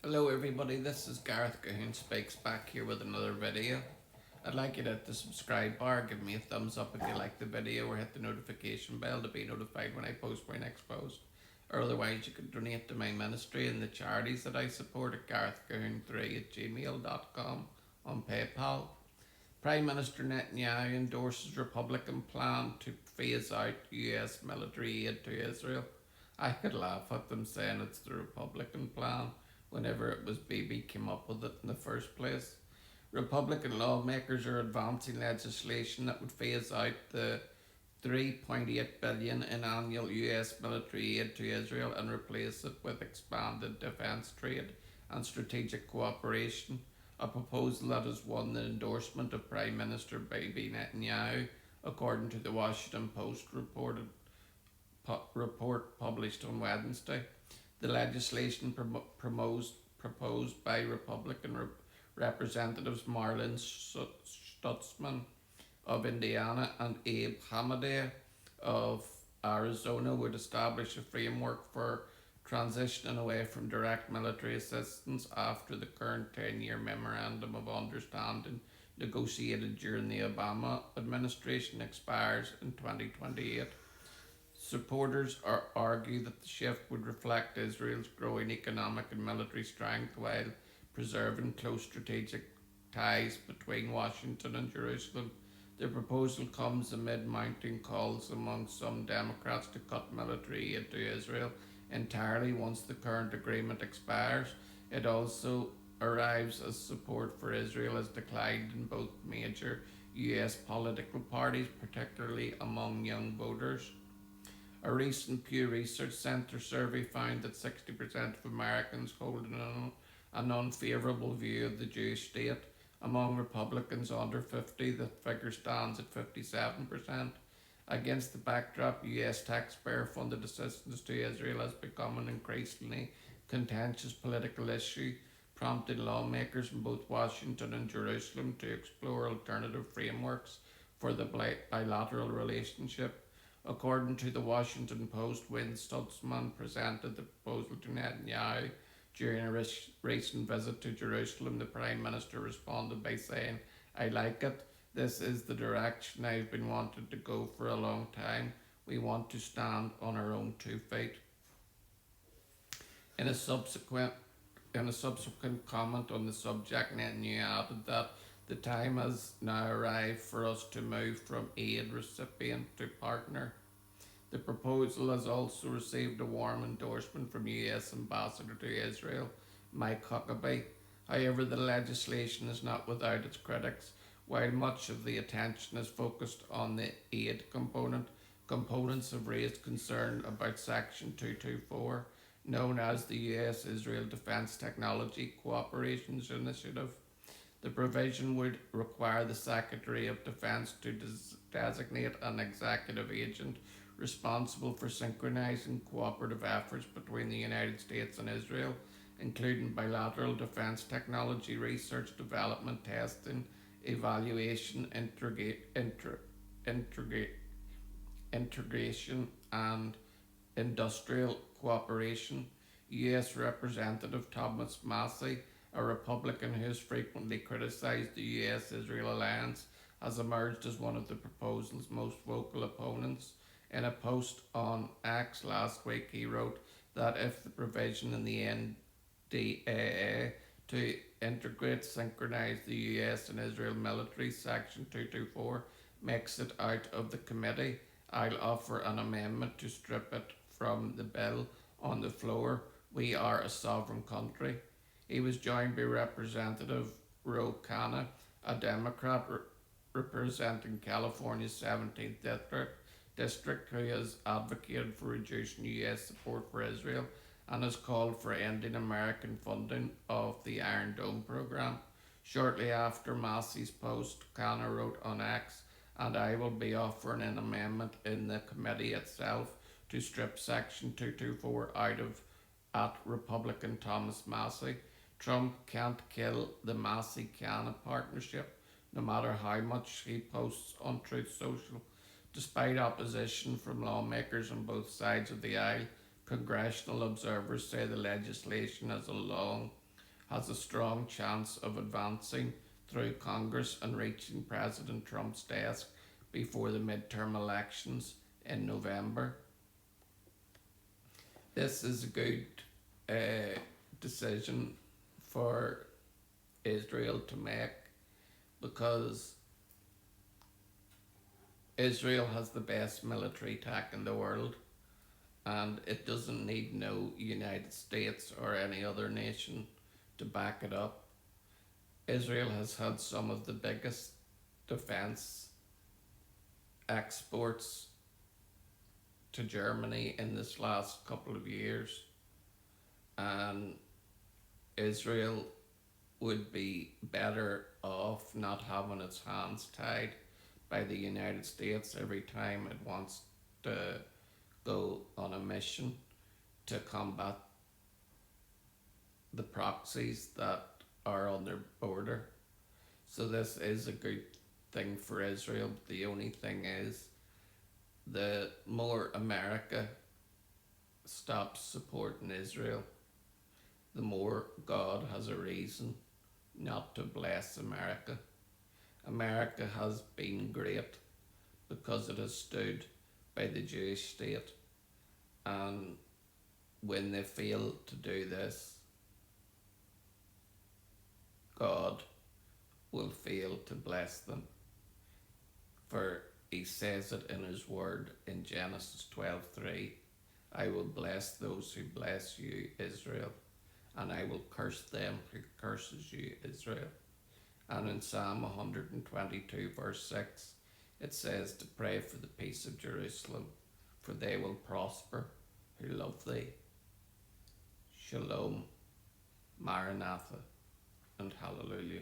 Hello everybody, this is Gareth Cahoon Speaks back here with another video. I'd like you to hit the subscribe bar, give me a thumbs up if you like the video, or hit the notification bell to be notified when I post my next post. Or otherwise you can donate to my ministry and the charities that I support at garethcahoon3@gmail.com on PayPal. Prime Minister Netanyahu endorses Republican plan to phase out US military aid to Israel. I could laugh at them saying it's the Republican plan whenever it was Bibi came up with it in the first place. Republican lawmakers are advancing legislation that would phase out the 3.8 billion in annual US military aid to Israel and replace it with expanded defense trade and strategic cooperation, a proposal that has won the endorsement of Prime Minister Bibi Netanyahu, according to the Washington Post report published on Wednesday. The legislation proposed by Republican Representatives Marlin Stutzman of Indiana and Abe Hamadeh of Arizona would establish a framework for transitioning away from direct military assistance after the current 10-year Memorandum of Understanding negotiated during the Obama administration expires in 2028. Supporters argue that the shift would reflect Israel's growing economic and military strength while preserving close strategic ties between Washington and Jerusalem. The proposal comes amid mounting calls among some Democrats to cut military aid to Israel entirely once the current agreement expires. It also arrives as support for Israel has declined in both major US political parties, particularly among young voters. A recent Pew Research Center survey found that 60% of Americans hold an unfavourable view of the Jewish state. Among Republicans under 50, the figure stands at 57%. Against the backdrop, US taxpayer funded assistance to Israel has become an increasingly contentious political issue, prompting lawmakers in both Washington and Jerusalem to explore alternative frameworks for the bilateral relationship. According to the Washington Post, when Stutzman presented the proposal to Netanyahu during a recent visit to Jerusalem, the Prime Minister responded by saying, "I like it. This is the direction I've been wanting to go for a long time. We want to stand on our own 2 feet." In a subsequent in a subsequent comment on the subject, Netanyahu added that the time has now arrived for us to move from aid recipient to partner. The proposal has also received a warm endorsement from US Ambassador to Israel, Mike Huckabee. However, the legislation is not without its critics. While much of the attention is focused on the aid component, components have raised concern about Section 224, known as the US Israel Defense Technology Cooperations Initiative. The provision would require the Secretary of Defense to designate an executive agent responsible for synchronizing cooperative efforts between the United States and Israel, including bilateral defense technology research, development, testing, evaluation, integration, and industrial cooperation. US Representative Thomas Massie, a Republican who has frequently criticized the US Israel alliance, has emerged as one of the proposal's most vocal opponents. In a post on X last week, he wrote that if the provision in the NDAA to integrate, synchronize the US and Israel military, Section 224, makes it out of the committee, I'll offer an amendment to strip it from the bill on the floor. We are a sovereign country. He was joined by Representative Ro Khanna, a Democrat representing California's 17th district, who has advocated for reducing US support for Israel and has called for ending American funding of the Iron Dome program. Shortly after Massey's post, Khanna wrote on X, "And I will be offering an amendment in the committee itself to strip Section 224 out of at Republican Thomas Massie. Trump can't kill the Massey-Khanna partnership, no matter how much he posts on Truth Social." Despite opposition from lawmakers on both sides of the aisle, congressional observers say the legislation has a long has a strong chance of advancing through Congress and reaching President Trump's desk before the midterm elections in November. This is a good decision for Israel to make because Israel has the best military tech in the world and it doesn't need no United States or any other nation to back it up. Israel has had some of the biggest defense exports to Germany in this last couple of years, and Israel would be better off not having its hands tied by the United States every time it wants to go on a mission to combat the proxies that are on their border. So this is a good thing for Israel. But the only thing is, the more America stops supporting Israel, the more God has a reason not to bless America. America has been great because it has stood by the Jewish state, and when they fail to do this, God will fail to bless them. For he says it in his word in Genesis 12:3, I will bless those who bless you, Israel, and I will curse them who curses you, Israel. And in Psalm 122 verse 6, it says to pray for the peace of Jerusalem, for they will prosper who love thee. Shalom, Maranatha, and Hallelujah.